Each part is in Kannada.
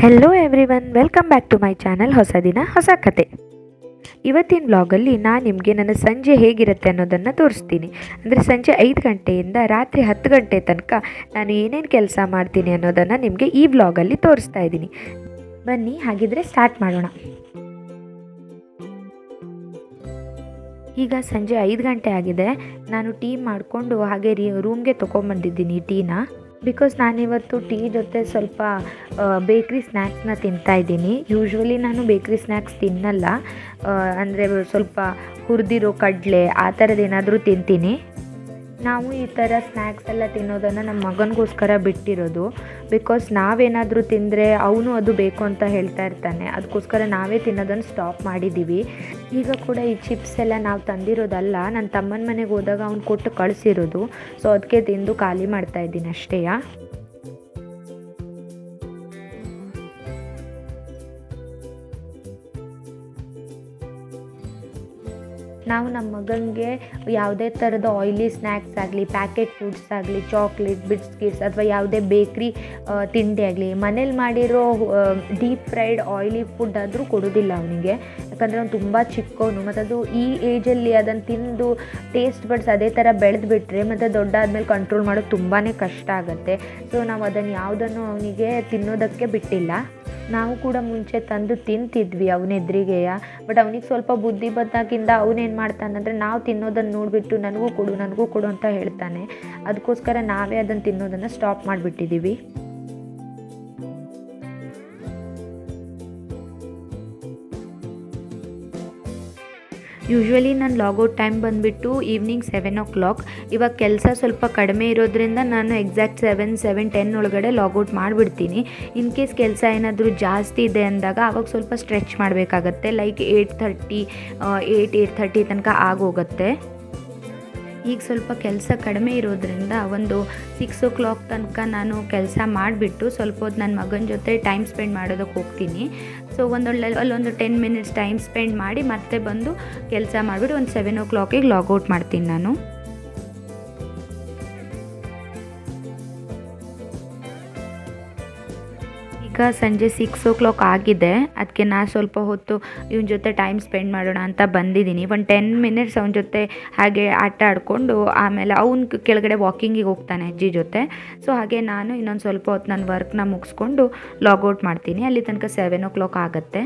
Hello everyone, welcome back to my channel ಹೊಸ ದಿನ ಹೊಸ ಕತೆ. ಇವತ್ತಿನ ವ್ಲಾಗಲ್ಲಿ ನಾನು ನಿಮಗೆ ನನ್ನ ಸಂಜೆ ಹೇಗಿರುತ್ತೆ ಅನ್ನೋದನ್ನು ತೋರಿಸ್ತೀನಿ. ಅಂದರೆ ಸಂಜೆ 5 ಗಂಟೆಯಿಂದ ರಾತ್ರಿ 10 ಗಂಟೆ ತನಕ ನಾನು ಏನೇನು ಕೆಲಸ ಮಾಡ್ತೀನಿ ಅನ್ನೋದನ್ನು ನಿಮಗೆ ಈ ವ್ಲಾಗಲ್ಲಿ ತೋರಿಸ್ತಾ ಇದ್ದೀನಿ. ಬನ್ನಿ ಹಾಗಿದ್ರೆ ಸ್ಟಾರ್ಟ್ ಮಾಡೋಣ. ಈಗ ಸಂಜೆ 5 ಗಂಟೆ ಆಗಿದೆ. ನಾನು ಟೀ ಮಾಡಿಕೊಂಡು ಹಾಗೆ ರೂಮ್ಗೆ ತೊಗೊಂಬಂದಿದ್ದೀನಿ ಟೀನ. ಬಿಕಾಸ್ ನಾನಿವತ್ತು ಟೀ ಜೊತೆ ಸ್ವಲ್ಪ ಬೇಕ್ರಿ ಸ್ನ್ಯಾಕ್ಸ್ನ ತಿಂತಾಯಿದ್ದೀನಿ. ಯೂಶ್ವಲಿ ನಾನು ಬೇಕ್ರಿ ಸ್ನ್ಯಾಕ್ಸ್ ತಿನ್ನಲ್ಲ, ಅಂದರೆ ಸ್ವಲ್ಪ ಹುರಿದಿರೋ ಕಡಲೆ ಆ ಥರದ್ದು ಏನಾದರೂ ತಿಂತೀನಿ. ನಾವು ಈ ಥರ ಸ್ನ್ಯಾಕ್ಸ್ ಎಲ್ಲ ತಿನ್ನೋದನ್ನು ನಮ್ಮ ಮಗನಿಗೋಸ್ಕರ ಬಿಟ್ಟಿರೋದು. ಬಿಕಾಸ್ ನಾವೇನಾದರೂ ತಿಂದರೆ ಅವನು ಅದು ಬೇಕು ಅಂತ ಹೇಳ್ತಾ ಇರ್ತಾನೆ. ಅದಕ್ಕೋಸ್ಕರ ನಾವೇ ತಿನ್ನೋದನ್ನು ಸ್ಟಾಪ್ ಮಾಡಿದ್ದೀವಿ. ಈಗ ಕೂಡ ಈ ಚಿಪ್ಸ್ ಎಲ್ಲ ನಾವು ತಂದಿರೋದಲ್ಲ, ನನ್ನ ತಮ್ಮನ ಮನೆಗೆ ಹೋದಾಗ ಅವ್ನು ಕೊಟ್ಟು ಕಳಿಸಿರೋದು. ಸೊ ಅದಕ್ಕೆ ತಿಂದು ಖಾಲಿ ಮಾಡ್ತಾಯಿದ್ದೀನಿ ಅಷ್ಟೇ. ನಾವು ನಮ್ಮ ಮಗನಿಗೆ ಯಾವುದೇ ಥರದ ಆಯಿಲಿ ಸ್ನ್ಯಾಕ್ಸ್ ಆಗಲಿ, ಪ್ಯಾಕೆಟ್ ಫುಡ್ಸ್ ಆಗಲಿ, ಚಾಕ್ಲೇಟ್, ಬಿಸ್ಕಿಟ್ಸ್ ಅಥವಾ ಯಾವುದೇ ಬೇಕ್ರಿ ತಿಂಡಿ ಆಗಲಿ, ಮನೇಲಿ ಮಾಡಿರೋ ಡೀಪ್ ಫ್ರೈಡ್ ಆಯಿಲಿ ಫುಡ್ ಆದರೂ ಕೊಡೋದಿಲ್ಲ ಅವನಿಗೆ. ಯಾಕಂದರೆ ಅವ್ನು ತುಂಬ ಚಿಕ್ಕವನು, ಮತ್ತು ಅದು ಈ ಏಜಲ್ಲಿ ಅದನ್ನು ತಿಂದು ಟೇಸ್ಟ್ ಬಡ್ಸ್ ಅದೇ ಥರ ಬೆಳೆದುಬಿಟ್ರೆ ಮತ್ತು ದೊಡ್ಡ ಆದಮೇಲೆ ಕಂಟ್ರೋಲ್ ಮಾಡೋದು ತುಂಬಾ ಕಷ್ಟ ಆಗುತ್ತೆ. ಸೊ ನಾವು ಅದನ್ನು ಯಾವುದನ್ನು ಅವನಿಗೆ ತಿನ್ನೋದಕ್ಕೆ ಬಿಟ್ಟಿಲ್ಲ. ನಾವು ಕೂಡ ಮುಂಚೆ ತಂದು ತಿಂತಿದ್ವಿ ಅವನೆದ್ರಿಗೆಯ. ಬಟ್ ಅವನಿಗೆ ಸ್ವಲ್ಪ ಬುದ್ಧಿ ಬಂದಾಗಿಂದ ಅವನೇನು ಮಾಡ್ತಾನಂದರೆ ನಾವು ತಿನ್ನೋದನ್ನು ನೋಡಿಬಿಟ್ಟು ನನಗೂ ಕೊಡು ಅಂತ ಹೇಳ್ತಾನೆ. ಅದಕ್ಕೋಸ್ಕರ ನಾವೇ ಅದನ್ನು ತಿನ್ನೋದನ್ನು ಸ್ಟಾಪ್ ಮಾಡಿಬಿಟ್ಟಿದ್ದೀವಿ. ಯೂಶ್ವಲಿ ನನ್ನ ಲಾಗೌಟ್ ಟೈಮ್ ಬಂದುಬಿಟ್ಟು ಈವ್ನಿಂಗ್ 7 o'clock. ಇವಾಗ ಕೆಲಸ ಸ್ವಲ್ಪ ಕಡಿಮೆ ಇರೋದ್ರಿಂದ ನಾನು ಎಕ್ಸಾಕ್ಟ್ 7:10 ಒಳಗಡೆ ಲಾಗೌಟ್ ಮಾಡಿಬಿಡ್ತೀನಿ. ಇನ್ ಕೇಸ್ ಕೆಲಸ ಏನಾದರೂ ಜಾಸ್ತಿ ಇದೆ ಅಂದಾಗ ಆವಾಗ ಸ್ವಲ್ಪ ಸ್ಟ್ರೆಚ್ ಮಾಡಬೇಕಾಗತ್ತೆ. ಲೈಕ್ 8:30 ತನಕ ಆಗೋಗುತ್ತೆ. ಈಗ ಸ್ವಲ್ಪ ಕೆಲಸ ಕಡಿಮೆ ಇರೋದ್ರಿಂದ ಒಂದು 6 o'clock ತನಕ ನಾನು ಕೆಲಸ ಮಾಡಿಬಿಟ್ಟು ಸ್ವಲ್ಪ ಹೊತ್ತು ನನ್ನ ಮಗನ ಜೊತೆ ಟೈಮ್ ಸ್ಪೆಂಡ್ ಮಾಡೋದಕ್ಕೆ ಹೋಗ್ತೀನಿ. ಸೊ ಅಲ್ಲೊಂದು 10 minutes ಟೈಮ್ ಸ್ಪೆಂಡ್ ಮಾಡಿ ಮತ್ತೆ ಬಂದು ಕೆಲಸ ಮಾಡಿಬಿಟ್ಟು ಒಂದು 7 o'clock ಲಾಗೌಟ್ ಮಾಡ್ತೀನಿ ನಾನು. ಈಗ ಸಂಜೆ 6 o'clock ಆಗಿದೆ. ಅದಕ್ಕೆ ನಾನು ಸ್ವಲ್ಪ ಹೊತ್ತು ಇವನ ಜೊತೆ ಟೈಮ್ ಸ್ಪೆಂಡ್ ಮಾಡೋಣ ಅಂತ ಬಂದಿದ್ದೀನಿ. ಒಂದು 10 minutes ಅವನ ಜೊತೆ ಹಾಗೆ ಆಟ ಆಡಿಕೊಂಡು ಆಮೇಲೆ ಅವ್ನು ಕೆಳಗಡೆ ವಾಕಿಂಗಿಗೆ ಹೋಗ್ತಾನೆ ಅಜ್ಜಿ ಜೊತೆ. ಸೊ ಹಾಗೆ ನಾನು ಇನ್ನೊಂದು ಸ್ವಲ್ಪ ಹೊತ್ತು ನನ್ನ ವರ್ಕ್ನ ಮುಗಿಸ್ಕೊಂಡು ಲಾಗೌಟ್ ಮಾಡ್ತೀನಿ. ಅಲ್ಲಿ ತನಕ 7 o'clock ಆಗುತ್ತೆ.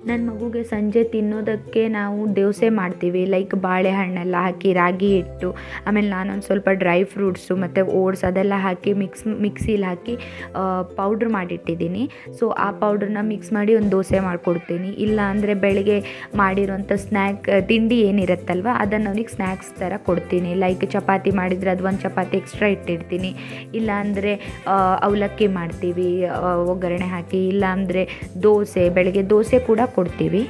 ನನ್ನ ಮಗುಗೆ ಸಂಜೆ ತಿನ್ನೋದಕ್ಕೆ ನಾವು ದೋಸೆ ಮಾಡ್ತೀವಿ. ಲೈಕ್ ಬಾಳೆಹಣ್ಣೆಲ್ಲ ಹಾಕಿ, ರಾಗಿ ಹಿಟ್ಟು, ಆಮೇಲೆ ನಾನೊಂದು ಸ್ವಲ್ಪ ಡ್ರೈ ಫ್ರೂಟ್ಸು ಮತ್ತು ಓಟ್ಸ್ ಅದೆಲ್ಲ ಹಾಕಿ ಮಿಕ್ಸಿಲಿ ಹಾಕಿ ಪೌಡ್ರ್ ಮಾಡಿಟ್ಟಿದ್ದೀನಿ. ಸೊ ಆ ಪೌಡ್ರನ್ನ ಮಿಕ್ಸ್ ಮಾಡಿ ಒಂದು ದೋಸೆ ಮಾಡಿಕೊಡ್ತೀನಿ. ಇಲ್ಲ ಅಂದರೆ ಬೆಳಗ್ಗೆ ಮಾಡಿರೋಂಥ ತಿಂಡಿ ಏನಿರುತ್ತಲ್ವ ಅದನ್ನು ಅವನಿಗೆ ಸ್ನ್ಯಾಕ್ಸ್ ಥರ ಕೊಡ್ತೀನಿ. ಲೈಕ್ ಚಪಾತಿ ಮಾಡಿದರೆ ಅದು ಒಂದು ಚಪಾತಿ ಎಕ್ಸ್ಟ್ರಾ ಇಟ್ಟಿರ್ತೀನಿ. ಇಲ್ಲ ಅಂದರೆ ಅವಲಕ್ಕಿ ಮಾಡ್ತೀವಿ ಒಗ್ಗರಣೆ ಹಾಕಿ. ಇಲ್ಲ ಅಂದರೆ ಬೆಳಗ್ಗೆ ದೋಸೆ ಕೂಡ ಕೊಡ್ತೀವಿ.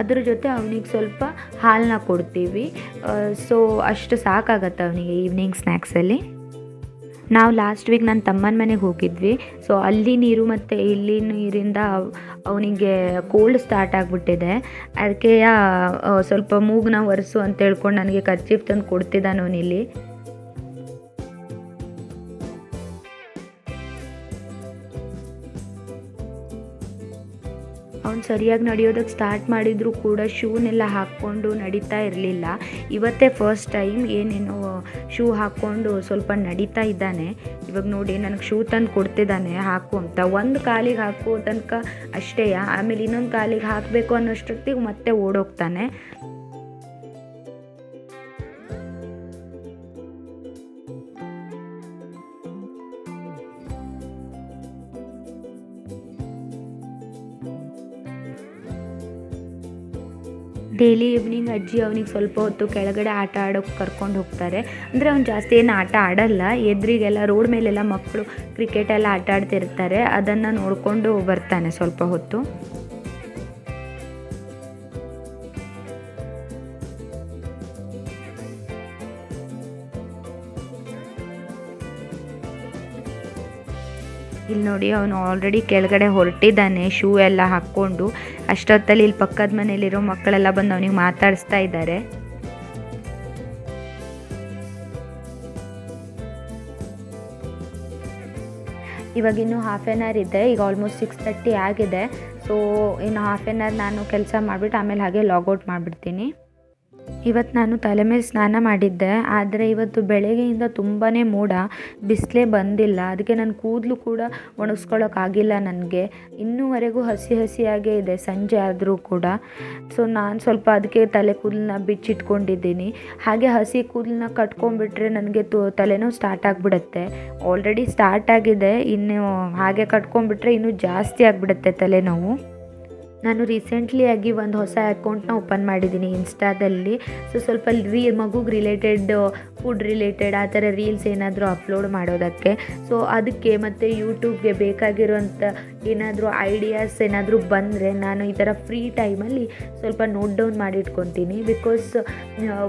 ಅದ್ರ ಜೊತೆ ಅವನಿಗೆ ಸ್ವಲ್ಪ ಹಾಲನ್ನ ಕೊಡ್ತೀವಿ. ಸೊ ಅಷ್ಟು ಸಾಕಾಗತ್ತೆ ಅವನಿಗೆ ಈವ್ನಿಂಗ್ ಸ್ನ್ಯಾಕ್ಸಲ್ಲಿ. ನಾವು ಲಾಸ್ಟ್ ವೀಕ್ ನನ್ನ ತಮ್ಮನ ಮನೆಗೆ ಹೋಗಿದ್ವಿ. ಸೊ ಅಲ್ಲಿ ನೀರು ಮತ್ತು ಇಲ್ಲಿ ನೀರಿಂದ ಅವನಿಗೆ ಕೋಲ್ಡ್ ಸ್ಟಾರ್ಟ್ ಆಗಿಬಿಟ್ಟಿದೆ. ಅದಕ್ಕೆ ಸ್ವಲ್ಪ ಮೂಗನ್ನ ಒರೆಸು ಅಂತ ಹೇಳ್ಕೊಂಡು ನನಗೆ ಕರ್ಚೀಫ್ ತಂದು ಕೊಡ್ತಿದ್ದಾನೆ ಅವನಿಲ್ಲಿ. ಅವ್ನು ಸರಿಯಾಗಿ ನಡೆಯೋದಕ್ಕೆ ಸ್ಟಾರ್ಟ್ ಮಾಡಿದರೂ ಕೂಡ ಶೂನೆಲ್ಲ ಹಾಕ್ಕೊಂಡು ನಡೀತಾ ಇರಲಿಲ್ಲ. ಇವತ್ತೇ ಫಸ್ಟ್ ಟೈಮ್ ಏನೇನೋ ಶೂ ಹಾಕ್ಕೊಂಡು ಸ್ವಲ್ಪ ನಡೀತಾ ಇದ್ದಾನೆ. ಇವಾಗ ನೋಡಿ ನನಗೆ ಶೂ ತಂದು ಕೊಡ್ತಿದ್ದಾನೆ ಹಾಕು ಅಂತ. ಒಂದು ಕಾಲಿಗೆ ಹಾಕೋ ತನಕ ಅಷ್ಟೇ. ಆಮೇಲೆ ಇನ್ನೊಂದು ಕಾಲಿಗೆ ಹಾಕಬೇಕು ಅನ್ನೋಷ್ಟೊತ್ತಿಗೆ ಮತ್ತೆ ಓಡೋಗ್ತಾನೆ. ಡೈಲಿ ಈವ್ನಿಂಗ್ ಅಜ್ಜಿ ಅವನಿಗೆ ಸ್ವಲ್ಪ ಹೊತ್ತು ಕೆಳಗಡೆ ಆಟ ಆಡೋಕ್ಕೆ ಕರ್ಕೊಂಡು ಹೋಗ್ತಾರೆ. ಅಂದರೆ ಅವ್ನು ಜಾಸ್ತಿ ಏನು ಆಟ ಆಡಲ್ಲ. ಎದುರಿಗೆಲ್ಲ ರೋಡ್ ಮೇಲೆಲ್ಲ ಮಕ್ಕಳು ಕ್ರಿಕೆಟ್ ಎಲ್ಲ ಆಟ ಆಡ್ತಿರ್ತಾರೆ, ಅದನ್ನು ನೋಡಿಕೊಂಡು ಬರ್ತಾನೆ ಸ್ವಲ್ಪ ಹೊತ್ತು. ಇಲ್ಲಿ ನೋಡಿ ಅವನು ಆಲ್ರೆಡಿ ಕೆಳಗಡೆ ಹೊರಟಿದ್ದಾನೆ ಶೂ ಎಲ್ಲ ಹಾಕ್ಕೊಂಡು. ಅಷ್ಟೊತ್ತಲ್ಲಿ ಇಲ್ಲಿ ಪಕ್ಕದ ಮನೇಲಿರೋ ಮಕ್ಕಳೆಲ್ಲ ಬಂದು ಅವನಿಗೆ ಮಾತಾಡಿಸ್ತಾ ಇದ್ದಾರೆ. ಇವಾಗಿನ್ನೂ ಹಾಫ್ ಆನ್ ಅವರ್ ಇದೆ. ಈಗ ಆಲ್ಮೋಸ್ಟ್ 6:30 ಆಗಿದೆ. ಸೊ ಇನ್ನು ಹಾಫ್ ಆನ್ ಅವರ್ ನಾನು ಕೆಲಸ ಮಾಡಿಬಿಟ್ಟು ಆಮೇಲೆ ಹಾಗೆ ಲಾಗೌಟ್ ಮಾಡಿಬಿಡ್ತೀನಿ. ಇವತ್ತು ನಾನು ತಲೆ ಮೇಲೆ ಸ್ನಾನ ಮಾಡಿದ್ದೆ, ಆದರೆ ಇವತ್ತು ಬೆಳಗ್ಗೆಯಿಂದ ತುಂಬಾ ಮೋಡ, ಬಿಸಿಲೇ ಬಂದಿಲ್ಲ. ಅದಕ್ಕೆ ನನ್ನ ಕೂದಲು ಕೂಡ ಒಣಗಿಸ್ಕೊಳ್ಳೋಕ್ಕಾಗಿಲ್ಲ ನನಗೆ. ಇನ್ನೂವರೆಗೂ ಹಸಿಯಾಗೇ ಇದೆ ಸಂಜೆ ಆದರೂ ಕೂಡ. ಸೊ ನಾನು ಸ್ವಲ್ಪ ಅದಕ್ಕೆ ತಲೆ ಕೂದಲನ್ನ ಬಿಚ್ಚಿಟ್ಕೊಂಡಿದ್ದೀನಿ. ಹಾಗೆ ಹಸಿ ಕೂದಲನ್ನ ಕಟ್ಕೊಂಡ್ಬಿಟ್ರೆ ನನಗೆ ತಲೆನೋವು ಸ್ಟಾರ್ಟ್ ಆಗಿಬಿಡುತ್ತೆ. ಆಲ್ರೆಡಿ ಸ್ಟಾರ್ಟ್ ಆಗಿದೆ, ಇನ್ನು ಹಾಗೆ ಕಟ್ಕೊಂಡ್ಬಿಟ್ರೆ ಇನ್ನೂ ಜಾಸ್ತಿ ಆಗಿಬಿಡುತ್ತೆ ತಲೆನೋವು. ನಾನು ರೀಸೆಂಟ್ಲಿಯಾಗಿ ಒಂದು ಹೊಸ ಅಕೌಂಟ್ನ ಓಪನ್ ಮಾಡಿದ್ದೀನಿ ಇನ್ಸ್ಟಾದಲ್ಲಿ. ಸೊ ಸ್ವಲ್ಪ ಮಗುಗೆ ರಿಲೇಟೆಡ್, ಫುಡ್ ರಿಲೇಟೆಡ್ ಆ ಥರ ರೀಲ್ಸ್ ಏನಾದರೂ ಅಪ್ಲೋಡ್ ಮಾಡೋದಕ್ಕೆ. ಸೊ ಅದಕ್ಕೆ ಮತ್ತು ಯೂಟ್ಯೂಬ್ಗೆ ಬೇಕಾಗಿರುವಂಥ ಏನಾದರೂ ಐಡಿಯಾಸ್ ಏನಾದರೂ ಬಂದರೆ ನಾನು ಈ ಥರ ಫ್ರೀ ಟೈಮಲ್ಲಿ ಸ್ವಲ್ಪ ನೋಟ್ ಡೌನ್ ಮಾಡಿಟ್ಕೊತೀನಿ. ಬಿಕಾಸ್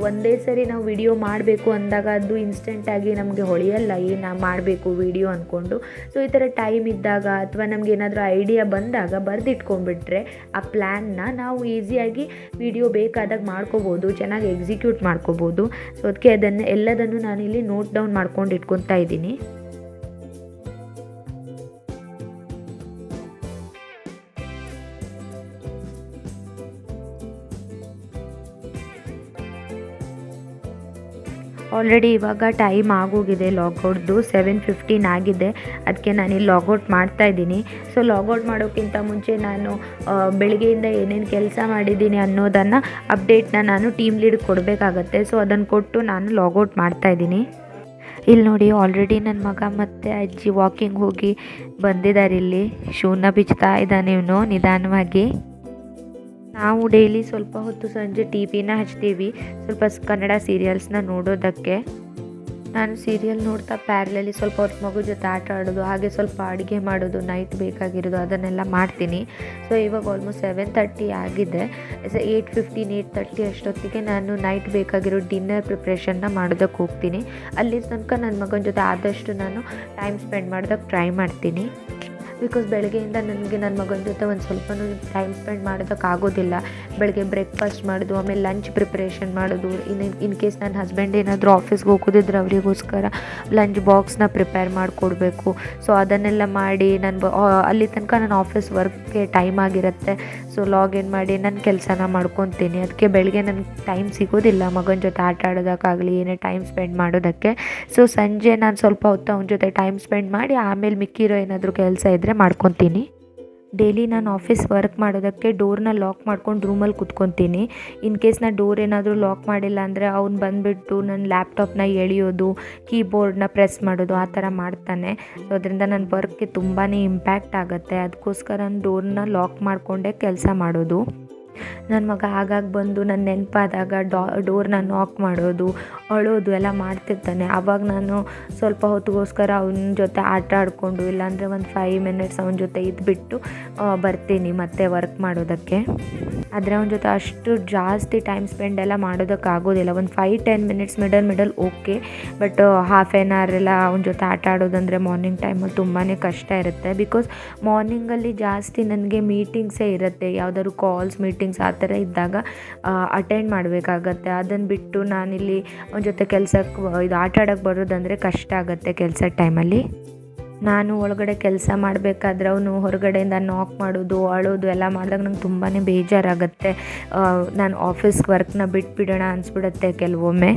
ಒಂದೇ ಸರಿ ನಾವು ವಿಡಿಯೋ ಮಾಡಬೇಕು ಅಂದಾಗ ಅದು ಇನ್ಸ್ಟೆಂಟಾಗಿ ನಮಗೆ ಹೊಳೆಯಲ್ಲ, ಏನು ಮಾಡಬೇಕು ವಿಡಿಯೋ ಅಂದ್ಕೊಂಡು. ಸೊ ಈ ಥರ ಟೈಮ್ ಇದ್ದಾಗ ಅಥವಾ ನಮ್ಗೆ ಏನಾದರೂ ಐಡಿಯಾ ಬಂದಾಗ ಬರೆದಿಟ್ಕೊಂಡ್ಬಿಟ್ರೆ ಆ ಪ್ಲ್ಯಾನ್ನ ನಾವು ಈಸಿಯಾಗಿ ವಿಡಿಯೋ ಬೇಕಾದಾಗ ಮಾಡ್ಕೋಬೋದು, ಚೆನ್ನಾಗಿ ಎಕ್ಸಿಕ್ಯೂಟ್ ಮಾಡ್ಕೋಬೋದು. ಸೊ ಅದಕ್ಕೆ ಎಲ್ಲದನ್ನು ನಾನಿಲ್ಲಿ ನೋಟ್ ಡೌನ್ ಮಾಡ್ಕೊಂಡು ಇಟ್ಕೊತಾ ಇದ್ದೀನಿ. ಆಲ್ರೆಡಿ ಇವಾಗ ಟೈಮ್ ಆಗೋಗಿದೆ ಲಾಗೌಟ್ದು, 7:15 ಆಗಿದೆ. ಅದಕ್ಕೆ ನಾನಿಲ್ಲಿ ಲಾಗೌಟ್ ಮಾಡ್ತಾಯಿದ್ದೀನಿ. ಸೊ ಲಾಗೌಟ್ ಮಾಡೋಕ್ಕಿಂತ ಮುಂಚೆ ನಾನು ಬೆಳಗ್ಗೆಯಿಂದ ಏನೇನು ಕೆಲಸ ಮಾಡಿದ್ದೀನಿ ಅನ್ನೋದನ್ನು ಅಪ್ಡೇಟ್ನ ನಾನು ಟೀಮ್ ಲೀಡ್ಗೆ ಕೊಡಬೇಕಾಗತ್ತೆ. ಸೊ ಅದನ್ನು ಕೊಟ್ಟು ನಾನು ಲಾಗೌಟ್ ಮಾಡ್ತಾಯಿದ್ದೀನಿ. ಇಲ್ಲಿ ನೋಡಿ, ಆಲ್ರೆಡಿ ನನ್ನ ಮಗ ಮತ್ತು ಅಜ್ಜಿ ವಾಕಿಂಗ್ ಹೋಗಿ ಬಂದಿದ್ದಾರೆ. ಇಲ್ಲಿ ಶೂನ ಬಿಚ್ತಾ ಇದ್ದಾನೆ ಇವನು ನಿಧಾನವಾಗಿ. ನಾವು ಡೈಲಿ ಸ್ವಲ್ಪ ಹೊತ್ತು ಸಂಜೆ ಟಿ ವಿನ ಹಚ್ತೀವಿ, ಸ್ವಲ್ಪ ಕನ್ನಡ ಸೀರಿಯಲ್ಸ್ನ ನೋಡೋದಕ್ಕೆ. ನಾನು ಸೀರಿಯಲ್ ನೋಡ್ತಾ ಪ್ಯಾರಲಲ್ಲಿ ಸ್ವಲ್ಪ ಹೊತ್ತು ಮಗು ಜೊತೆ ಆಟ ಆಡೋದು, ಹಾಗೆ ಸ್ವಲ್ಪ ಅಡುಗೆ ಮಾಡೋದು, ನೈಟ್ ಬೇಕಾಗಿರೋದು ಅದನ್ನೆಲ್ಲ ಮಾಡ್ತೀನಿ. ಸೊ ಇವಾಗ ಆಲ್ಮೋಸ್ಟ್ 7:30 ಆಗಿದೆ. 8:15, 8:30 ಅಷ್ಟೊತ್ತಿಗೆ ನಾನು ನೈಟ್ ಬೇಕಾಗಿರೋ ಡಿನ್ನರ್ ಪ್ರಿಪ್ರೇಷನ್ನ ಮಾಡೋದಕ್ಕೆ ಹೋಗ್ತೀನಿ. ಅಲ್ಲಿ ತನಕ ನನ್ನ ಮಗನ ಜೊತೆ ಆದಷ್ಟು ನಾನು ಟೈಮ್ ಸ್ಪೆಂಡ್ ಮಾಡೋದಕ್ಕೆ ಟ್ರೈ ಮಾಡ್ತೀನಿ. ಬಿಕಾಸ್ ಬೆಳಗ್ಗೆಯಿಂದ ನನಗೆ ನನ್ನ ಮಗನ ಜೊತೆ ಒಂದು ಸ್ವಲ್ಪನೂ ಟೈಮ್ ಸ್ಪೆಂಡ್ ಮಾಡೋದಕ್ಕಾಗೋದಿಲ್ಲ. ಬೆಳಗ್ಗೆ ಬ್ರೇಕ್ಫಾಸ್ಟ್ ಮಾಡೋದು, ಆಮೇಲೆ ಲಂಚ್ ಪ್ರಿಪ್ರೇಷನ್ ಮಾಡೋದು, ಇನ್ ಕೇಸ್ ನನ್ನ ಹಸ್ಬೆಂಡ್ ಏನಾದರೂ ಆಫೀಸ್ಗೆ ಹೋಗೋದಿದ್ರೆ ಅವರಿಗೋಸ್ಕರ ಲಂಚ್ ಬಾಕ್ಸ್ನ ಪ್ರಿಪೇರ್ ಮಾಡಿಕೊಡ್ಬೇಕು. ಸೊ ಅದನ್ನೆಲ್ಲ ಮಾಡಿ ಅಲ್ಲಿ ತನಕ ನನ್ನ ಆಫೀಸ್ ವರ್ಕ್ಗೆ ಟೈಮ್ ಆಗಿರುತ್ತೆ. ಸೊ ಲಾಗಿನ್ ಮಾಡಿ ನನ್ನ ಕೆಲಸನ ಮಾಡ್ಕೊತೀನಿ. ಅದಕ್ಕೆ ಬೆಳಗ್ಗೆ ನನಗೆ ಟೈಮ್ ಸಿಗೋದಿಲ್ಲ ಮಗನ ಜೊತೆ ಆಟ ಆಡೋದಕ್ಕಾಗಲಿ ಏನೇ ಟೈಮ್ ಸ್ಪೆಂಡ್ ಮಾಡೋದಕ್ಕೆ. ಸೊ ಸಂಜೆ ನಾನು ಸ್ವಲ್ಪ ಹೊತ್ತು ಅವನ ಜೊತೆ ಟೈಮ್ ಸ್ಪೆಂಡ್ ಮಾಡಿ ಆಮೇಲೆ ಮಿಕ್ಕಿರೋ ಏನಾದರೂ ಕೆಲಸ ಇದ್ದರೆ ಮಾಡ್ಕೊತೀನಿ. ಡೈಲಿ ನಾನು ಆಫೀಸ್ ವರ್ಕ್ ಮಾಡೋದಕ್ಕೆ ಡೋರ್ನ ಲಾಕ್ ಮಾಡ್ಕೊಂಡು ರೂಮಲ್ಲಿ ಕುತ್ಕೊತೀನಿ. ಇನ್ ಕೇಸ್ ನಾನು ಡೋರ್ ಏನಾದರೂ ಲಾಕ್ ಮಾಡಿಲ್ಲ ಅಂದರೆ ಅವ್ನು ಬಂದುಬಿಟ್ಟು ನನ್ನ ಲ್ಯಾಪ್ಟಾಪ್ನ ಎಳೆಯೋದು, ಕೀಬೋರ್ಡ್ನ ಪ್ರೆಸ್ ಮಾಡೋದು ಆ ಥರ ಮಾಡ್ತಾನೆ. ಸೊ ಅದರಿಂದ ನನ್ನ ವರ್ಕ್ಗೆ ತುಂಬಾ ಇಂಪ್ಯಾಕ್ಟ್ ಆಗುತ್ತೆ. ಅದಕ್ಕೋಸ್ಕರ ನಾನು ಡೋರ್ನ ಲಾಕ್ ಮಾಡಿಕೊಂಡೇ ಕೆಲಸ ಮಾಡೋದು. ನನ್ನ ಮಗ ಆಗಾಗ ಬಂದು ನನ್ನ ನೆನಪಾದಾಗ ಡೋರ್ನ ನಾಕ್ ಮಾಡೋದು, ಅಳೋದು ಎಲ್ಲ ಮಾಡ್ತಿರ್ತಾನೆ. ಆವಾಗ ನಾನು ಸ್ವಲ್ಪ ಹೊತ್ತಿಗೋಸ್ಕರ ಅವನ ಜೊತೆ ಆಟ ಆಡಿಕೊಂಡು ಇಲ್ಲಾಂದರೆ ಒಂದು 5 ಮಿನಿಟ್ಸ್ ಅವನ ಜೊತೆ ಇದ್ಬಿಟ್ಟು ಬರ್ತೀನಿ ಮತ್ತೆ ವರ್ಕ್ ಮಾಡೋದಕ್ಕೆ. ಆದರೆ ಅವನ ಜೊತೆ ಅಷ್ಟು ಜಾಸ್ತಿ ಟೈಮ್ ಸ್ಪೆಂಡ್ ಎಲ್ಲ ಮಾಡೋದಕ್ಕಾಗೋದಿಲ್ಲ. ಒಂದು 5-10 minutes middle okay. But half an hour ಎಲ್ಲ ಅವನ ಜೊತೆ ಆಟ ಆಡೋದಂದರೆ ಮಾರ್ನಿಂಗ್ ಟೈಮಲ್ಲಿ ತುಂಬಾ ಕಷ್ಟ ಇರುತ್ತೆ. ಬಿಕಾಸ್ ಮಾರ್ನಿಂಗಲ್ಲಿ ಜಾಸ್ತಿ ನನಗೆ ಮೀಟಿಂಗ್ಸೇ ಇರುತ್ತೆ. ಯಾವುದಾದ್ರು ಕಾಲ್ಸ್, ಮೀಟಿಂಗ್ಸ್ ಆ ಥರ ಇದ್ದಾಗ ಅಟೆಂಡ್ ಮಾಡಬೇಕಾಗತ್ತೆ. ಅದನ್ನು ಬಿಟ್ಟು ನಾನಿಲ್ಲಿ ಅವನ ಜೊತೆ ಕೆಲಸಕ್ಕೆ ಆಟ ಆಡೋಕ್ಕೆ ಬರೋದಂದರೆ ಕಷ್ಟ ಆಗುತ್ತೆ ಕೆಲಸದ ಟೈಮಲ್ಲಿ. ನಾನು ಒಳಗಡೆ ಕೆಲಸ ಮಾಡಬೇಕಾದ್ರೆ ಅವನು ಹೊರಗಡೆಯಿಂದ ನಾಕ್ ಮಾಡೋದು, ಅಳೋದು ಎಲ್ಲ ಮಾಡಿದಾಗ ನಂಗೆ ತುಂಬಾ ಬೇಜಾರಾಗುತ್ತೆ. ನಾನು ಆಫೀಸ್ ವರ್ಕ್ನ ಬಿಟ್ಬಿಡೋಣ ಅನಿಸ್ಬಿಡುತ್ತೆ ಕೆಲವೊಮ್ಮೆ.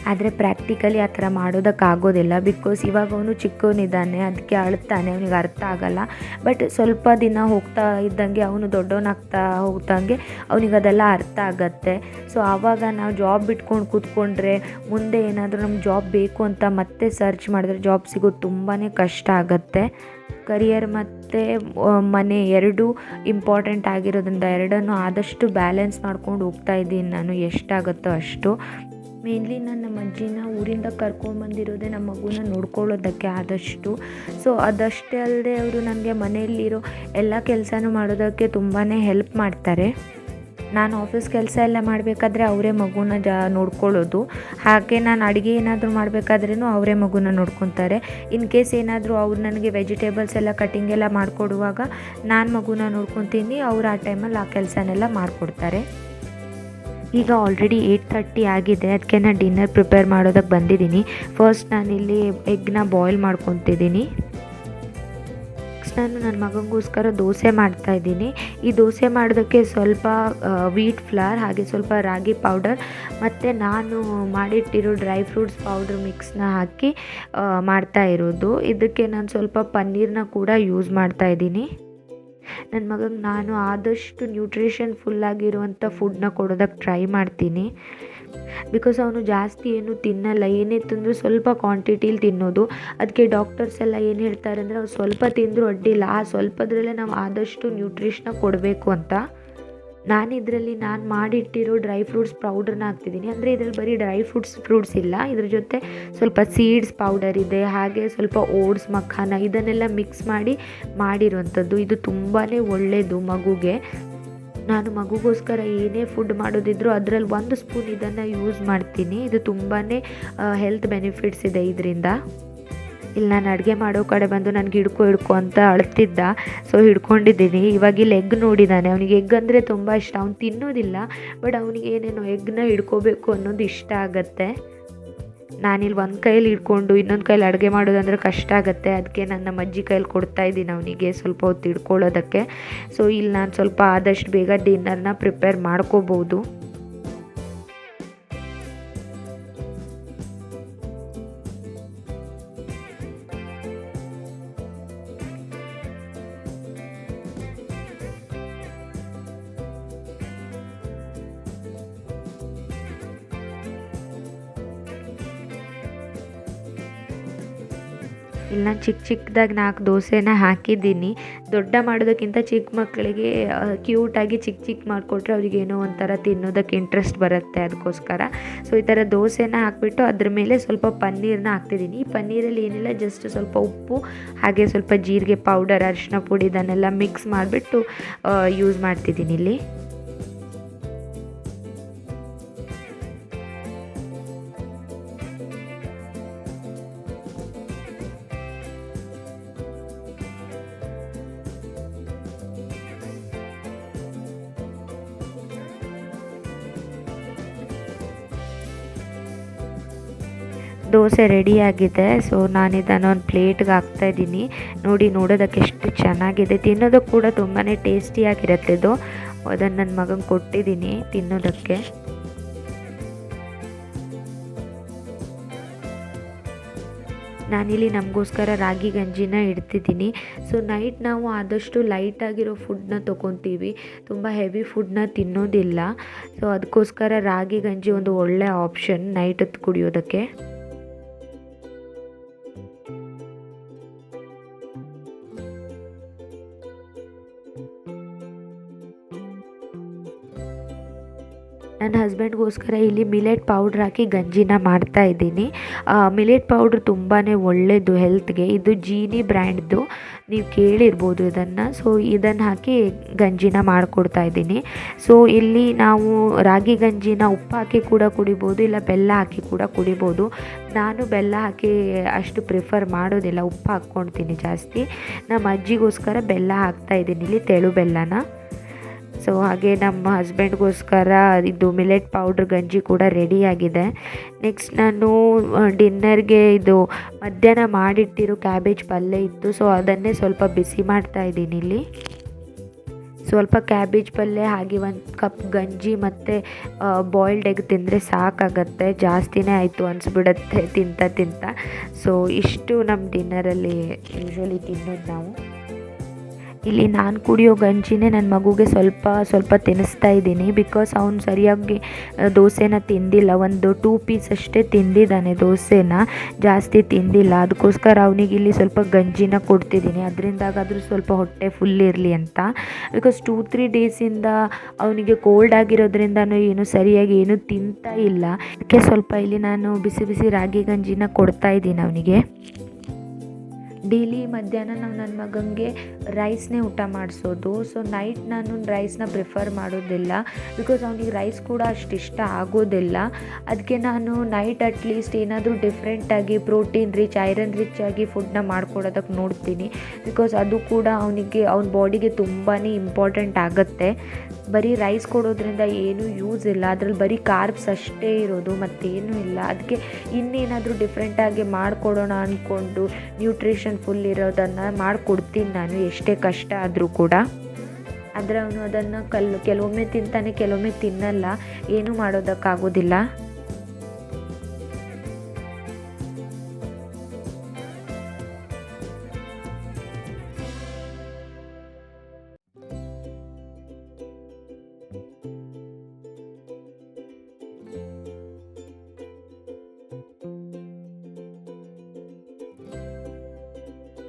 ಆದರೆ ಪ್ರಾಕ್ಟಿಕಲಿ ಆ ಥರ ಮಾಡೋದಕ್ಕಾಗೋದಿಲ್ಲ. ಬಿಕಾಸ್ ಇವಾಗ ಅವನು ಚಿಕ್ಕವನಿದ್ದಾನೆ, ಅದಕ್ಕೆ ಅಳ್ತಾನೆ, ಅವನಿಗೆ ಅರ್ಥ ಆಗೋಲ್ಲ. ಬಟ್ ಸ್ವಲ್ಪ ದಿನ ಹೋಗ್ತಾ ಇದ್ದಂಗೆ ಅವನು ದೊಡ್ಡವನಾಗ್ತಾ ಹೋಗ್ದಂಗೆ ಅವನಿಗೆ ಅದೆಲ್ಲ ಅರ್ಥ ಆಗತ್ತೆ. ಸೊ ಆವಾಗ ನಾವು ಜಾಬ್ ಬಿಟ್ಕೊಂಡು ಕೂತ್ಕೊಂಡ್ರೆ ಮುಂದೆ ಏನಾದರೂ ನಮ್ಗೆ ಜಾಬ್ ಬೇಕು ಅಂತ ಮತ್ತೆ ಸರ್ಚ್ ಮಾಡಿದ್ರೆ ಜಾಬ್ ಸಿಗೋದು ತುಂಬಾ ಕಷ್ಟ ಆಗುತ್ತೆ. ಕರಿಯರ್ ಮತ್ತು ಮನೆ ಎರಡೂ ಇಂಪಾರ್ಟೆಂಟ್ ಆಗಿರೋದ್ರಿಂದ ಎರಡನ್ನೂ ಆದಷ್ಟು ಬ್ಯಾಲೆನ್ಸ್ ಮಾಡ್ಕೊಂಡು ಹೋಗ್ತಾ ಇದ್ದೀನಿ ನಾನು, ಎಷ್ಟಾಗುತ್ತೋ ಅಷ್ಟು. ಮೇನ್ಲಿ ನಾನು ನಮ್ಮ ಅಜ್ಜಿನ ಊರಿಂದ ಕರ್ಕೊಂಡ್ಬಂದಿರೋದೇ ನಮ್ಮ ಮಗುನ ನೋಡ್ಕೊಳ್ಳೋದಕ್ಕೆ ಆದಷ್ಟು. ಸೊ ಅದಷ್ಟೇ ಅಲ್ಲದೆ ಅವರು ನನಗೆ ಮನೆಯಲ್ಲಿರೋ ಎಲ್ಲ ಕೆಲಸನೂ ಮಾಡೋದಕ್ಕೆ ತುಂಬಾ ಹೆಲ್ಪ್ ಮಾಡ್ತಾರೆ. ನಾನು ಆಫೀಸ್ ಕೆಲಸ ಎಲ್ಲ ಮಾಡಬೇಕಾದ್ರೆ ಅವರೇ ಮಗುನ ನೋಡ್ಕೊಳ್ಳೋದು. ಹಾಗೆ ನಾನು ಅಡುಗೆ ಏನಾದರೂ ಮಾಡಬೇಕಾದ್ರೂ ಅವರೇ ಮಗುನ ನೋಡ್ಕೊತಾರೆ. ಇನ್ ಕೇಸ್ ಏನಾದರೂ ಅವ್ರು ನನಗೆ ವೆಜಿಟೇಬಲ್ಸ್ ಎಲ್ಲ ಕಟ್ಟಿಂಗ್ ಎಲ್ಲ ಮಾಡಿಕೊಡುವಾಗ ನಾನು ಮಗುನ ನೋಡ್ಕೊತೀನಿ, ಅವ್ರು ಆ ಟೈಮಲ್ಲಿ ಆ ಕೆಲಸನೆಲ್ಲ ಮಾಡಿಕೊಡ್ತಾರೆ. ಈಗ ಆಲ್ರೆಡಿ 8:30 ಆಗಿದೆ. ಅದಕ್ಕೆ ನಾನು ಡಿನ್ನರ್ ಪ್ರಿಪೇರ್ ಮಾಡೋದಕ್ಕೆ ಬಂದಿದ್ದೀನಿ. ಫಸ್ಟ್ ನಾನಿಲ್ಲಿ ಎಗ್ನ ಬಾಯ್ಲ್ ಮಾಡ್ಕೊತಿದ್ದೀನಿ. ನೆಕ್ಸ್ಟ್ ನಾನು ನನ್ನ ಮಗನಿಗೋಸ್ಕರ ದೋಸೆ ಮಾಡ್ತಾಯಿದ್ದೀನಿ. ಈ ದೋಸೆ ಮಾಡೋದಕ್ಕೆ ಸ್ವಲ್ಪ ವೀಟ್ ಫ್ಲವರ್ ಹಾಗೆ ಸ್ವಲ್ಪ ರಾಗಿ ಪೌಡರ್ ಮತ್ತು ನಾನು ಮಾಡಿಟ್ಟಿರೋ ಡ್ರೈ ಫ್ರೂಟ್ಸ್ ಪೌಡ್ರ್ ಮಿಕ್ಸ್ನ ಹಾಕಿ ಮಾಡ್ತಾ ಇರೋದು. ಇದಕ್ಕೆ ನಾನು ಸ್ವಲ್ಪ ಪನ್ನೀರನ್ನ ಕೂಡ ಯೂಸ್ ಮಾಡ್ತಾಯಿದ್ದೀನಿ. ನನ್ನ ಮಗಂಗೆ ನಾನು ಆದಷ್ಟು ನ್ಯೂಟ್ರಿಷನ್ ಫುಲ್ಲಾಗಿರುವಂಥ ಫುಡ್ನ ಕೊಡೋದಕ್ಕೆ ಟ್ರೈ ಮಾಡ್ತೀನಿ. ಬಿಕಾಸ್ ಅವನು ಜಾಸ್ತಿ ಏನು ತಿನ್ನಲ್ಲ, ಏನೇ ತಿಂದರೂ ಸ್ವಲ್ಪ ಕ್ವಾಂಟಿಟೀಲಿ ತಿನ್ನೋದು. ಅದಕ್ಕೆ ಡಾಕ್ಟರ್ಸ್ ಎಲ್ಲ ಏನು ಹೇಳ್ತಾರೆ ಅಂದರೆ ಅವ್ರು ಸ್ವಲ್ಪ ತಿಂದರೂ ಅಡ್ಡಿಲ್ಲ, ಆ ಸ್ವಲ್ಪದ್ರಲ್ಲೇ ನಾವು ಆದಷ್ಟು ನ್ಯೂಟ್ರಿಷನ್ನ ಕೊಡಬೇಕು ಅಂತ. ನಾನು ಮಾಡಿಟ್ಟಿರೋ ಡ್ರೈ ಫ್ರೂಟ್ಸ್ ಪೌಡ್ರನ್ನ ಹಾಕ್ತಿದ್ದೀನಿ. ಅಂದರೆ ಇದರಲ್ಲಿ ಬರೀ ಡ್ರೈ ಫ್ರೂಟ್ಸ್ ಇಲ್ಲ, ಇದ್ರ ಜೊತೆ ಸ್ವಲ್ಪ ಸೀಡ್ಸ್ ಪೌಡರ್ ಇದೆ, ಹಾಗೆ ಸ್ವಲ್ಪ ಓಟ್ಸ್ ಮಖಾನ ಇದನ್ನೆಲ್ಲ ಮಿಕ್ಸ್ ಮಾಡಿರುವಂಥದ್ದು. ಇದು ತುಂಬಾ ಒಳ್ಳೆಯದು ಮಗುಗೆ. ನಾನು ಮಗುಗೋಸ್ಕರ ಏನೇ ಫುಡ್ ಮಾಡೋದಿದ್ರೂ ಅದರಲ್ಲಿ 1 ಸ್ಪೂನ್ ಇದನ್ನು ಯೂಸ್ ಮಾಡ್ತೀನಿ. ಇದು ತುಂಬಾ ಹೆಲ್ತ್ ಬೆನಿಫಿಟ್ಸ್ ಇದೆ ಇದರಿಂದ. ಇಲ್ಲಿ ನಾನು ಅಡುಗೆ ಮಾಡೋ ಕಡೆ ಬಂದು ನನಗೆ ಹಿಡ್ಕೊ ಅಂತ ಅಳ್ತಿದ್ದ. ಸೊ ಹಿಡ್ಕೊಂಡಿದ್ದೀನಿ. ಇವಾಗ ಇಲ್ಲಿ ಎಗ್ ನೋಡಿದ್ದಾನೆ. ಅವನಿಗೆ ಎಗ್ ಅಂದರೆ ತುಂಬ ಇಷ್ಟ. ಅವ್ನು ತಿನ್ನೋದಿಲ್ಲ, ಬಟ್ ಅವನಿಗೆ ಏನೇನೋ ಎಗ್ನ ಹಿಡ್ಕೋಬೇಕು ಅನ್ನೋದು ಇಷ್ಟ ಆಗುತ್ತೆ. ನಾನಿಲ್ಲಿ ಒಂದು ಕೈಯಲ್ಲಿ ಹಿಡ್ಕೊಂಡು ಇನ್ನೊಂದು ಕೈಯಲ್ಲಿ ಅಡುಗೆ ಮಾಡೋದಂದ್ರೆ ಕಷ್ಟ ಆಗುತ್ತೆ. ಅದಕ್ಕೆ ನನ್ನ ಅಜ್ಜಿ ಕೈಯಲ್ಲಿ ಕೊಡ್ತಾಯಿದ್ದೀನಿ ಅವನಿಗೆ ಸ್ವಲ್ಪ ಹೊತ್ತು ಹಿಡ್ಕೊಳ್ಳೋದಕ್ಕೆ. ಸೊ ಇಲ್ಲಿ ನಾನು ಸ್ವಲ್ಪ ಆದಷ್ಟು ಬೇಗ ಡಿನ್ನರ್ನ ಪ್ರಿಪೇರ್ ಮಾಡ್ಕೋಬೋದು. ಇಲ್ಲಿ ನಾನು ಚಿಕ್ಕದಾಗಿ 4 ದೋಸೆನ ಹಾಕಿದ್ದೀನಿ. ದೊಡ್ಡ ಮಾಡೋದಕ್ಕಿಂತ ಚಿಕ್ಕ ಮಕ್ಕಳಿಗೆ ಕ್ಯೂಟಾಗಿ ಚಿಕ್ಕ ಮಾಡಿಕೊಟ್ರೆ ಅವ್ರಿಗೆ ಏನೋ ಒಂಥರ ತಿನ್ನೋದಕ್ಕೆ ಇಂಟ್ರೆಸ್ಟ್ ಬರುತ್ತೆ, ಅದಕ್ಕೋಸ್ಕರ. ಸೊ ಈ ಥರ ದೋಸೆನ ಹಾಕ್ಬಿಟ್ಟು ಅದ್ರ ಮೇಲೆ ಸ್ವಲ್ಪ ಪನ್ನೀರನ್ನ ಹಾಕ್ತಿದ್ದೀನಿ. ಈ ಪನ್ನೀರಲ್ಲಿ ಏನಿಲ್ಲ, ಜಸ್ಟ್ ಸ್ವಲ್ಪ ಉಪ್ಪು ಹಾಗೆ ಸ್ವಲ್ಪ ಜೀರಿಗೆ ಪೌಡರ್, ಅರಿಶಿನ ಪುಡಿ ಇದನ್ನೆಲ್ಲ ಮಿಕ್ಸ್ ಮಾಡಿಬಿಟ್ಟು ಯೂಸ್ ಮಾಡ್ತಿದ್ದೀನಿ ಇಲ್ಲಿ. ದೋಸೆ ರೆಡಿಯಾಗಿದೆ. ಸೊ ನಾನಿದನ್ನು ಒಂದು ಪ್ಲೇಟ್ಗೆ ಹಾಕ್ತಾಯಿದ್ದೀನಿ. ನೋಡೋದಕ್ಕೆ ಎಷ್ಟು ಚೆನ್ನಾಗಿದೆ, ತಿನ್ನೋದಕ್ಕೆ ಕೂಡ ತುಂಬಾ ಟೇಸ್ಟಿಯಾಗಿರುತ್ತೆ ಇದು. ಅದನ್ನು ನನ್ನ ಮಗಂಗೆ ಕೊಟ್ಟಿದ್ದೀನಿ ತಿನ್ನೋದಕ್ಕೆ. ನಾನಿಲ್ಲಿ ನಮಗೋಸ್ಕರ ರಾಗಿ ಗಂಜಿನ ಇಡ್ತಿದ್ದೀನಿ. ಸೊ ನೈಟ್ ನಾವು ಆದಷ್ಟು ಲೈಟಾಗಿರೋ ಫುಡ್ನ ತೊಗೊತೀವಿ, ತುಂಬ ಹೆವಿ ಫುಡ್ನ ತಿನ್ನೋದಿಲ್ಲ. ಸೊ ಅದಕ್ಕೋಸ್ಕರ ರಾಗಿ ಗಂಜಿ ಒಂದು ಒಳ್ಳೆ ಆಪ್ಷನ್ ನೈಟ್ ಹೊತ್ತು ಕುಡಿಯೋದಕ್ಕೆ. ನನ್ನ ಹಸ್ಬೆಂಡ್ಗೋಸ್ಕರ ಇಲ್ಲಿ ಮಿಲೆಟ್ ಪೌಡ್ರ್ ಹಾಕಿ ಗಂಜಿನ ಮಾಡ್ತಾಯಿದ್ದೀನಿ. ಮಿಲೆಟ್ ಪೌಡ್ರ್ ತುಂಬಾ ಒಳ್ಳೆಯದು ಹೆಲ್ತ್ಗೆ. ಇದು ಜೀನಿ ಬ್ರ್ಯಾಂಡ್ದು, ನೀವು ಕೇಳಿರ್ಬೋದು ಇದನ್ನು. ಸೊ ಇದನ್ನು ಹಾಕಿ ಗಂಜಿನ ಮಾಡಿಕೊಡ್ತಾಯಿದ್ದೀನಿ. ಸೊ ಇಲ್ಲಿ ನಾವು ರಾಗಿ ಗಂಜಿನ ಉಪ್ಪು ಹಾಕಿ ಕೂಡ ಕುಡಿಬೋದು, ಇಲ್ಲ ಬೆಲ್ಲ ಹಾಕಿ ಕೂಡ ಕುಡಿಬೋದು. ನಾನು ಬೆಲ್ಲ ಹಾಕಿ ಅಷ್ಟು ಪ್ರಿಫರ್ ಮಾಡೋದಿಲ್ಲ, ಉಪ್ಪು ಹಾಕ್ಕೊಳ್ತೀನಿ ಜಾಸ್ತಿ. ನಮ್ಮ ಅಜ್ಜಿಗೋಸ್ಕರ ಬೆಲ್ಲ ಹಾಕ್ತಾಯಿದ್ದೀನಿ ಇಲ್ಲಿ, ತೆಳು ಬೆಲ್ಲನ. ಸೊ ಹಾಗೆ ನಮ್ಮ ಹಸ್ಬೆಂಡ್ಗೋಸ್ಕರ ಇದು ಮಿಲೆಟ್ ಪೌಡ್ರ್ ಗಂಜಿ ಕೂಡ ರೆಡಿಯಾಗಿದೆ. ನೆಕ್ಸ್ಟ್ ನಾನು ಡಿನ್ನರ್ಗೆ ಇದು ಮಧ್ಯಾಹ್ನ ಮಾಡಿಟ್ಟಿರೋ ಕ್ಯಾಬೇಜ್ ಪಲ್ಯ ಇತ್ತು. ಸೊ ಅದನ್ನೇ ಸ್ವಲ್ಪ ಬಿಸಿ ಮಾಡ್ತಾಯಿದ್ದೀನಿ ಇಲ್ಲಿ. ಸ್ವಲ್ಪ ಕ್ಯಾಬೇಜ್ ಪಲ್ಯ ಹಾಗೆ 1 ಕಪ್ ಗಂಜಿ ಮತ್ತು ಬಾಯ್ಲ್ಡ್ ಎಗ್ ತಿಂದರೆ ಸಾಕಾಗತ್ತೆ, ಜಾಸ್ತಿನೇ ಆಯಿತು ಅನಿಸ್ಬಿಡುತ್ತೆ ತಿಂತ. ಸೊ ಇಷ್ಟು ನಮ್ಮ ಡಿನ್ನರಲ್ಲಿ ಯೂಶ್ವಲಿ ತಿನ್ನೋದು ನಾವು. ಇಲ್ಲಿ ನಾನು ಕುಡಿಯೋ ಗಂಜಿನೇ ನನ್ನ ಮಗುಗೆ ಸ್ವಲ್ಪ ತಿನ್ನಿಸ್ತಾ ಇದ್ದೀನಿ. ಬಿಕಾಸ್ ಅವನು ಸರಿಯಾಗಿ ದೋಸೆನ ತಿಂದಿಲ್ಲ, ಒಂದು 2 ಪೀಸ್ ಅಷ್ಟೇ ತಿಂದಿದ್ದಾನೆ ದೋಸೆನ, ಜಾಸ್ತಿ ತಿಂದಿಲ್ಲ. ಅದಕ್ಕೋಸ್ಕರ ಅವನಿಗೆ ಇಲ್ಲಿ ಸ್ವಲ್ಪ ಗಂಜಿನ ಕೊಡ್ತಿದ್ದೀನಿ, ಅದರಿಂದಾಗಾದರೂ ಸ್ವಲ್ಪ ಹೊಟ್ಟೆ ಫುಲ್ ಇರಲಿ ಅಂತ. ಬಿಕಾಸ್ 2-3 ಡೇಸಿಂದ ಅವನಿಗೆ ಕೋಲ್ಡ್ ಆಗಿರೋದ್ರಿಂದನೂ ಸರಿಯಾಗಿ ಏನೂ ತಿಂತಾ ಇಲ್ಲ. ಅದಕ್ಕೆ ಸ್ವಲ್ಪ ಇಲ್ಲಿ ನಾನು ಬಿಸಿ ರಾಗಿ ಗಂಜಿನ ಕೊಡ್ತಾಯಿದ್ದೀನಿ ಅವನಿಗೆ. ಡೈಲಿ ಮಧ್ಯಾಹ್ನ ನಾವು ನನ್ನ ಮಗನಿಗೆ ರೈಸ್ನೇ ಊಟ ಮಾಡಿಸೋದು. ಸೊ ನೈಟ್ ನಾನು ರೈಸ್ನ ಪ್ರಿಫರ್ ಮಾಡೋದಿಲ್ಲ, ಬಿಕಾಸ್ ಅವನಿಗೆ ರೈಸ್ ಕೂಡ ಅಷ್ಟು ಇಷ್ಟ ಆಗೋದಿಲ್ಲ. ಅದಕ್ಕೆ ನಾನು ನೈಟ್ ಅಟ್ಲೀಸ್ಟ್ ಏನಾದರೂ ಡಿಫ್ರೆಂಟಾಗಿ ಪ್ರೋಟೀನ್ ರಿಚ್, ಐರನ್ ರಿಚ್ ಆಗಿ ಫುಡ್ನ ಮಾಡ್ಕೊಡೋದಕ್ಕೆ ನೋಡ್ತೀನಿ. ಬಿಕಾಸ್ ಅದು ಕೂಡ ಅವನ ಬಾಡಿಗೆ ತುಂಬಾ ಇಂಪಾರ್ಟೆಂಟ್ ಆಗುತ್ತೆ. ಬರೀ ರೈಸ್ ಕೊಡೋದ್ರಿಂದ ಏನೂ ಯೂಸ್ ಇಲ್ಲ, ಅದ್ರಲ್ಲಿ ಬರೀ ಕಾರ್ಬ್ಸ್ ಅಷ್ಟೇ ಇರೋದು ಮತ್ತೇನೂ ಇಲ್ಲ. ಅದಕ್ಕೆ ಇನ್ನೇನಾದರೂ ಡಿಫ್ರೆಂಟಾಗಿ ಮಾಡಿಕೊಡೋಣ ಅಂದ್ಕೊಂಡು ನ್ಯೂಟ್ರಿಷನ್ ಫುಲ್ ಇರೋದನ್ನು ಮಾಡಿಕೊಡ್ತೀನಿ ನಾನು, ಎಷ್ಟೇ ಕಷ್ಟ ಆದರೂ ಕೂಡ. ಆದರೆ ಅವನು ಅದನ್ನು ಕೆಲವೊಮ್ಮೆ ತಿಂತಾನೆ, ಕೆಲವೊಮ್ಮೆ ತಿನ್ನಲ್ಲ, ಏನೂ ಮಾಡೋದಕ್ಕಾಗೋದಿಲ್ಲ.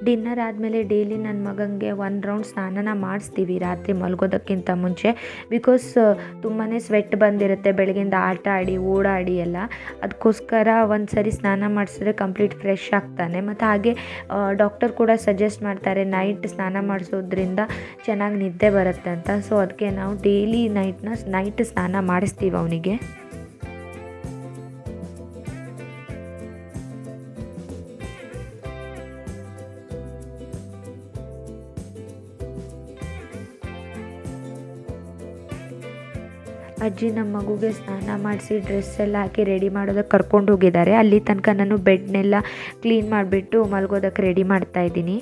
ಡಿನ್ನರ್ ಆದಮೇಲೆ ಡೈಲಿ ನನ್ನ ಮಗನಿಗೆ 1 ರೌಂಡ್ ಸ್ನಾನನ ಮಾಡಿಸ್ತೀವಿ ರಾತ್ರಿ ಮಲಗೋದಕ್ಕಿಂತ ಮುಂಚೆ. ಬಿಕಾಸ್ ತುಂಬಾ ಸ್ವೆಟ್ ಬಂದಿರುತ್ತೆ ಬೆಳಗಿಂದ ಆಟ ಆಡಿ ಓಡಾಡಿ ಎಲ್ಲ. ಅದಕ್ಕೋಸ್ಕರ ಒಂದು ಸರಿ ಸ್ನಾನ ಮಾಡಿಸಿದ್ರೆ ಕಂಪ್ಲೀಟ್ ಫ್ರೆಶ್ ಆಗ್ತಾನೆ. ಮತ್ತು ಹಾಗೆ ಡಾಕ್ಟರ್ ಕೂಡ ಸಜೆಸ್ಟ್ ಮಾಡ್ತಾರೆ ನೈಟ್ ಸ್ನಾನ ಮಾಡಿಸೋದ್ರಿಂದ ಚೆನ್ನಾಗಿ ನಿದ್ದೆ ಬರುತ್ತೆ ಅಂತ. ಸೊ ಅದಕ್ಕೆ ನಾವು ಡೈಲಿ ನೈಟ್ ಸ್ನಾನ ಮಾಡಿಸ್ತೀವಿ ಅವನಿಗೆ. ಅಜ್ಜಿ ನಮ್ಮ ಮಗುಗೆ ಸ್ನಾನ ಮಾಡಿಸಿ ಡ್ರೆಸ್ ಎಲ್ಲ ಹಾಕಿ ರೆಡಿ ಮಾಡೋದಕ್ಕೆ ಕರ್ಕೊಂಡು ಹೋಗಿದ್ದಾರೆ. ಅಲ್ಲಿ ತನಕ ನಾನು ಬೆಡ್ನೆಲ್ಲ ಕ್ಲೀನ್ ಮಾಡಿಬಿಟ್ಟು ಮಲಗೋದಕ್ಕೆ ರೆಡಿ ಮಾಡ್ತಾಯಿದ್ದೀನಿ.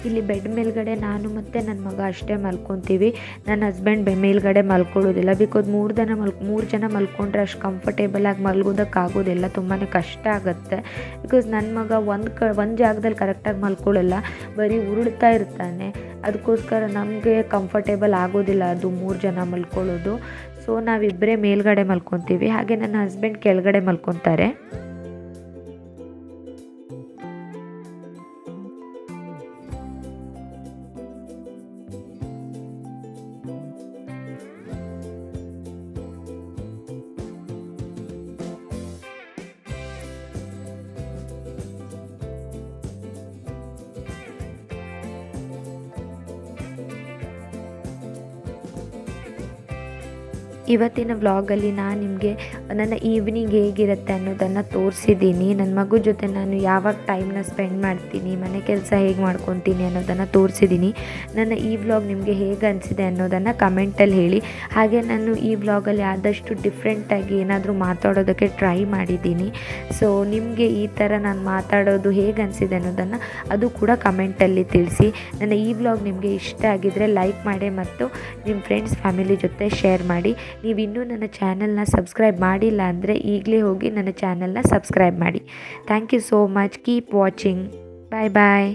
ಇಲ್ಲಿ ಬೆಡ್ ಮೇಲ್ಗಡೆ ನಾನು ಮತ್ತು ನನ್ನ ಮಗ ಅಷ್ಟೇ ಮಲ್ಕೊತೀವಿ. ನನ್ನ ಹಸ್ಬೆಂಡ್ ಮೇಲ್ಗಡೆ ಮಲ್ಕೊಳ್ಳೋದಿಲ್ಲ. ಬಿಕಾಸ್ 3 ಜನ ಮಲ್ಕೊಂಡ್ರೆ ಅಷ್ಟು ಕಂಫರ್ಟೇಬಲಾಗಿ ಮಲ್ಗೋದಕ್ಕಾಗೋದಿಲ್ಲ, ತುಂಬಾ ಕಷ್ಟ ಆಗುತ್ತೆ. ಬಿಕಾಸ್ ನನ್ನ ಮಗ ಒಂದು ಜಾಗದಲ್ಲಿ ಕರೆಕ್ಟಾಗಿ ಮಲ್ಕೊಳ್ಳಲ್ಲ, ಬರೀ ಉರುಳ್ತಾ ಇರ್ತಾನೆ. ಅದಕ್ಕೋಸ್ಕರ ನಮಗೆ ಕಂಫರ್ಟೇಬಲ್ ಆಗೋದಿಲ್ಲ ಅದು 3 ಜನ ಮಲ್ಕೊಳ್ಳೋದು. ಸೊ ನಾವಿಬ್ಬರೇ ಮೇಲ್ಗಡೆ ಮಲ್ಕೊತೀವಿ, ಹಾಗೆ ನನ್ನ ಹಸ್ಬೆಂಡ್ ಕೆಳಗಡೆ ಮಲ್ಕೊತಾರೆ. ಇವತ್ತಿನ ವ್ಲಾಗಲ್ಲಿ ನಾನು ನಿಮಗೆ ನನ್ನ ಈವ್ನಿಂಗ್ ಹೇಗಿರುತ್ತೆ ಅನ್ನೋದನ್ನು ತೋರಿಸಿದ್ದೀನಿ. ನನ್ನ ಮಗು ಜೊತೆ ನಾನು ಯಾವಾಗ ಟೈಮ್ನ ಸ್ಪೆಂಡ್ ಮಾಡ್ತೀನಿ, ಮನೆ ಕೆಲಸ ಹೇಗೆ ಮಾಡ್ಕೊತೀನಿ ಅನ್ನೋದನ್ನು ತೋರಿಸಿದ್ದೀನಿ. ನನ್ನ ಈ ವ್ಲಾಗ್ ನಿಮಗೆ ಹೇಗೆ ಅನಿಸಿದೆ ಅನ್ನೋದನ್ನು ಕಮೆಂಟಲ್ಲಿ ಹೇಳಿ. ಹಾಗೆ ನಾನು ಈ ವ್ಲಾಗಲ್ಲಿ ಆದಷ್ಟು ಡಿಫ್ರೆಂಟಾಗಿ ಏನಾದರೂ ಮಾತಾಡೋದಕ್ಕೆ ಟ್ರೈ ಮಾಡಿದ್ದೀನಿ. ಸೊ ನಿಮಗೆ ಈ ಥರ ನಾನು ಮಾತಾಡೋದು ಹೇಗೆ ಅನಿಸಿದೆ ಅನ್ನೋದನ್ನು ಅದು ಕೂಡ ಕಮೆಂಟಲ್ಲಿ ತಿಳಿಸಿ. ನನ್ನ ಈ ವ್ಲಾಗ್ ನಿಮಗೆ ಇಷ್ಟ ಆಗಿದ್ದರೆ ಲೈಕ್ ಮಾಡಿ ಮತ್ತು ನಿಮ್ಮ ಫ್ರೆಂಡ್ಸ್ ಫ್ಯಾಮಿಲಿ ಜೊತೆ ಶೇರ್ ಮಾಡಿ. ನೀವಿನ್ನೂ ನನ್ನ ಚಾನಲ್ನ ಸಬ್ಸ್ಕ್ರೈಬ್ ಮಾಡಿಲ್ಲ ಅಂದರೆ ಈಗಲೇ ಹೋಗಿ ನನ್ನ ಚಾನಲ್ನ ಸಬ್ಸ್ಕ್ರೈಬ್ ಮಾಡಿ. Thank you so much. Keep watching. Bye bye.